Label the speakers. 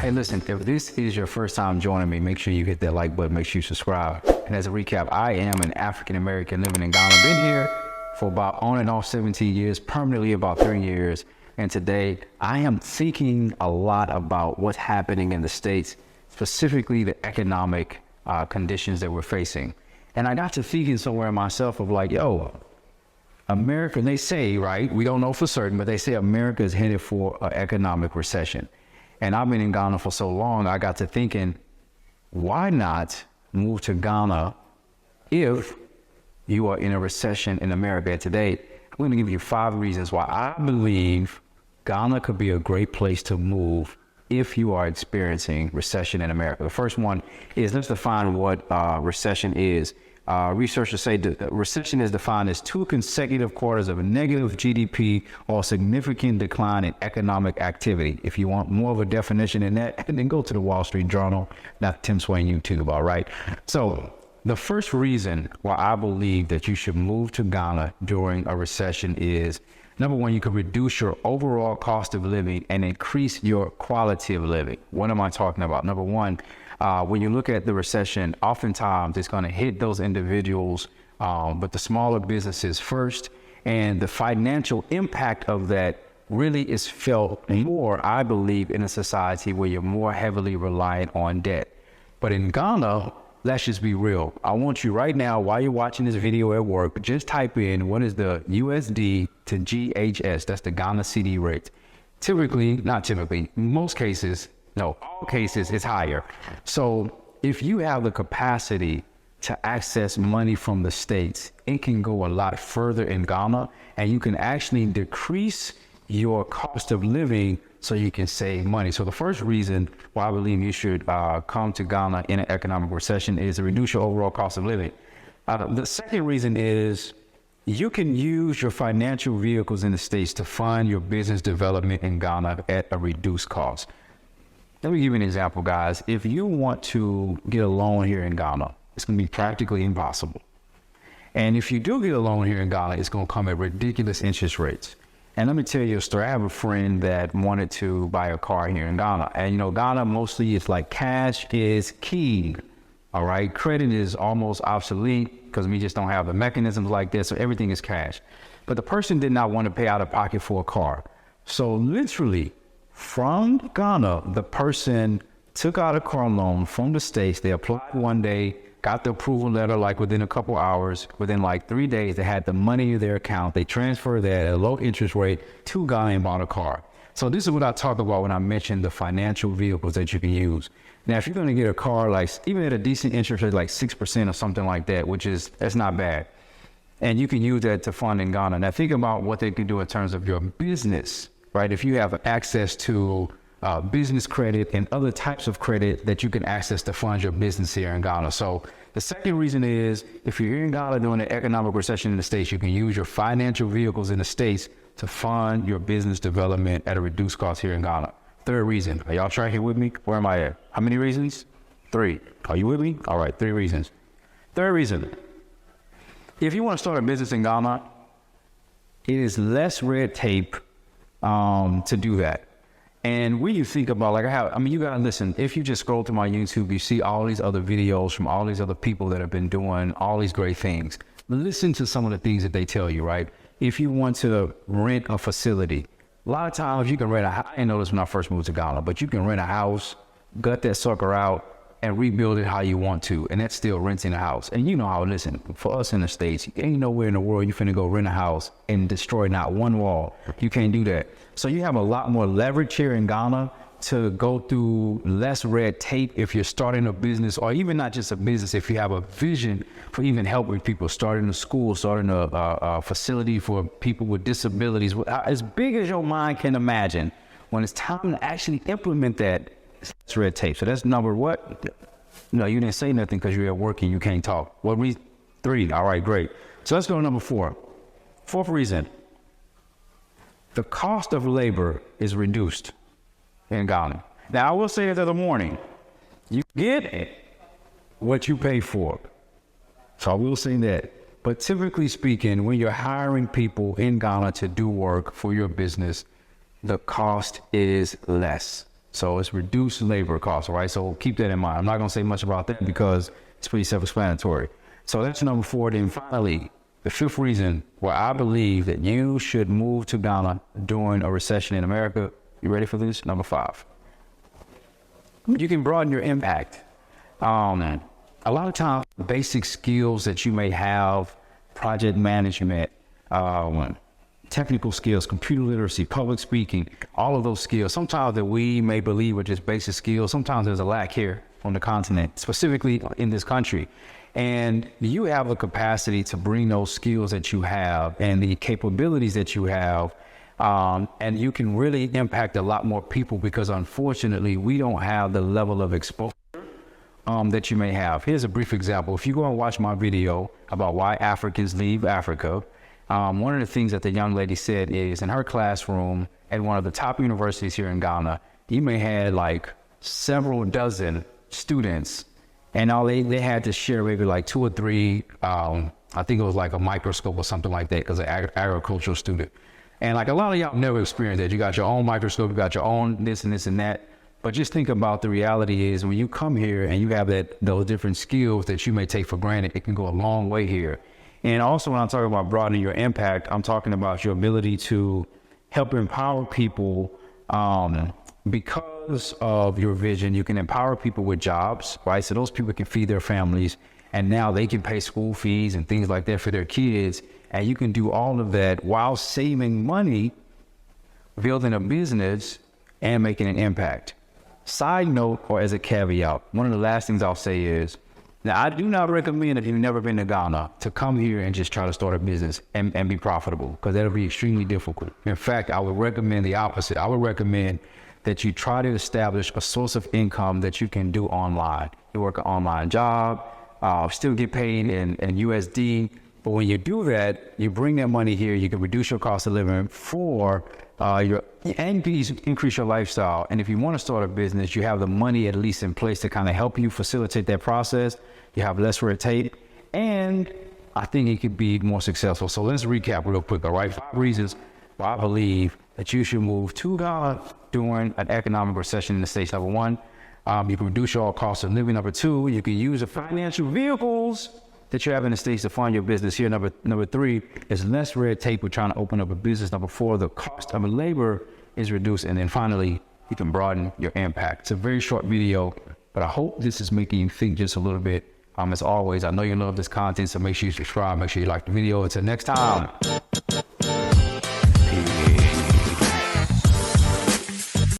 Speaker 1: Hey, listen, if this is your first time joining me, make sure you hit that like button, make sure you subscribe. And as a recap, I am an African-American living in Ghana. Been here for about on and off 17 years, permanently about 3 years. And today I am thinking a lot about what's happening in the States, specifically the economic conditions that we're facing. And I got to thinking somewhere myself of like, yo, America, they say, right, we don't know for certain, but they say America is headed for an economic recession. And I've been in Ghana for so long, I got to thinking, why not move to Ghana if you are in a recession in America? And today, I'm going to give you 5 reasons why I believe Ghana could be a great place to move if you are experiencing recession in America. The first one is, let's define what recession is. Researchers say that recession is defined as 2 consecutive quarters of a negative GDP or significant decline in economic activity. If you want more of a definition in that, then go to the Wall Street Journal, not Tim Swain YouTube, all right? So the first reason why I believe that you should move to Ghana during a recession is, number one, you can reduce your overall cost of living and increase your quality of living. What am I talking about? Number one, when you look at the recession, oftentimes it's going to hit those individuals, but the smaller businesses first. And the financial impact of that really is felt more, I believe, in a society where you're more heavily reliant on debt. But in Ghana, let's just be real. I want you right now, while you're watching this video at work, just type in what is the USD to GHS. That's the Ghana cedi rate. Typically, not typically, most cases, no, all cases, it's higher. So if you have the capacity to access money from the States, it can go a lot further in Ghana, and you can actually decrease your cost of living so you can save money. So the first reason why I believe you should come to Ghana in an economic recession is to reduce your overall cost of living. The second reason is you can use your financial vehicles in the States to fund your business development in Ghana at a reduced cost. Let me give you an example, guys. If you want to get a loan here in Ghana, it's going to be practically impossible. And if you do get a loan here in Ghana, it's going to come at ridiculous interest rates. And let me tell you a story. I have a friend that wanted to buy a car here in Ghana. And you know, Ghana mostly it's like cash is king. All right. Credit is almost obsolete because we just don't have the mechanisms like this. So everything is cash. But the person did not want to pay out of pocket for a car. So literally, from Ghana, the person took out a car loan from the States. They applied one day, got the approval letter like within a couple hours. Within like 3 days, they had the money in their account. They transferred that at a low interest rate to Ghana and bought a car. So this is what I talk about when I mention the financial vehicles that you can use. Now, if you're going to get a car, like even at a decent interest rate, like 6% or something like that, that's not bad. And you can use that to fund in Ghana. Now, think about what they can do in terms of your business. Right, if you have access to business credit and other types of credit that you can access to fund your business here in Ghana. So the second reason is, if you're here in Ghana during an economic recession in the States, you can use your financial vehicles in the States to fund your business development at a reduced cost here in Ghana. Third reason, are y'all tracking with me? Where am I at? How many reasons? 3. Are you with me? All right, 3 reasons. Third reason, if you want to start a business in Ghana, it is less red tape to do that. And when you think about, like you gotta listen, if you just scroll through my YouTube, you see all these other videos from all these other people that have been doing all these great things. Listen to some of the things that they tell you, right? If you want to rent a facility, a lot of times you can rent I didn't know this when I first moved to Ghana, but you can rent a house, gut that sucker out, and rebuild it how you want to, and that's still renting a house. And you know how, listen, for us in the States, ain't nowhere in the world you finna go rent a house and destroy not one wall. You can't do that. So you have a lot more leverage here in Ghana to go through less red tape if you're starting a business, or even not just a business, if you have a vision for even helping people, starting a school, starting a facility for people with disabilities, as big as your mind can imagine. When it's time to actually implement that, it's red tape. So that's number what? No, you didn't say nothing because you're at work and you can't talk. What reason? 3. All right, great. So let's go to number 4. Fourth reason. The cost of labor is reduced in Ghana. Now, I will say it the other morning. You get what you pay for. So I will say that. But typically speaking, when you're hiring people in Ghana to do work for your business, the cost is less. So it's reduced labor costs, all right? So keep that in mind. I'm not gonna say much about that because it's pretty self-explanatory. So that's number 4. Then finally, the 5th reason why I believe that you should move to Ghana during a recession in America. You ready for this? Number 5. You can broaden your impact. A lot of times, the basic skills that you may have, project management, technical skills, computer literacy, public speaking, all of those skills, sometimes that we may believe are just basic skills, sometimes there's a lack here on the continent, specifically in this country. And you have a capacity to bring those skills that you have and the capabilities that you have, and you can really impact a lot more people because unfortunately, we don't have the level of exposure that you may have. Here's a brief example. If you go and watch my video about why Africans leave Africa, one of the things that the young lady said is in her classroom at one of the top universities here in Ghana, you may have like several dozen students, and all they had to share maybe like 2 or 3, I think it was like a microscope or something like that because an agricultural student. And like a lot of y'all never experienced that. You got your own microscope, you got your own this and this and that. But just think about the reality is when you come here and you have those different skills that you may take for granted, it can go a long way here. And also when I'm talking about broadening your impact, I'm talking about your ability to help empower people. Because of your vision, you can empower people with jobs, right? So those people can feed their families and now they can pay school fees and things like that for their kids. And you can do all of that while saving money, building a business and making an impact. Side note, or as a caveat, one of the last things I'll say is, now I do not recommend if you've never been to Ghana to come here and just try to start a business and be profitable, because that'll be extremely difficult. In fact, I would recommend the opposite. I would recommend that you try to establish a source of income that you can do online. You work an online job, still get paid in USD, but when you do that, you bring that money here, you can reduce your cost of living increase your lifestyle. And if you want to start a business, you have the money at least in place to kind of help you facilitate that process. You have less red tape, and I think it could be more successful. So let's recap real quick, all right? 5 reasons why I believe that you should move to Ghana during an economic recession in the States. Number 1, you can reduce your cost of living. Number 2, you can use the financial vehicles that you have in the States to fund your business here. Number 3 is less red tape with trying to open up a business. Number 4, the cost of labor is reduced. And then finally, you can broaden your impact. It's a very short video, but I hope this is making you think just a little bit. As always, I know you love this content, so make sure you subscribe, make sure you like the video. Until next time.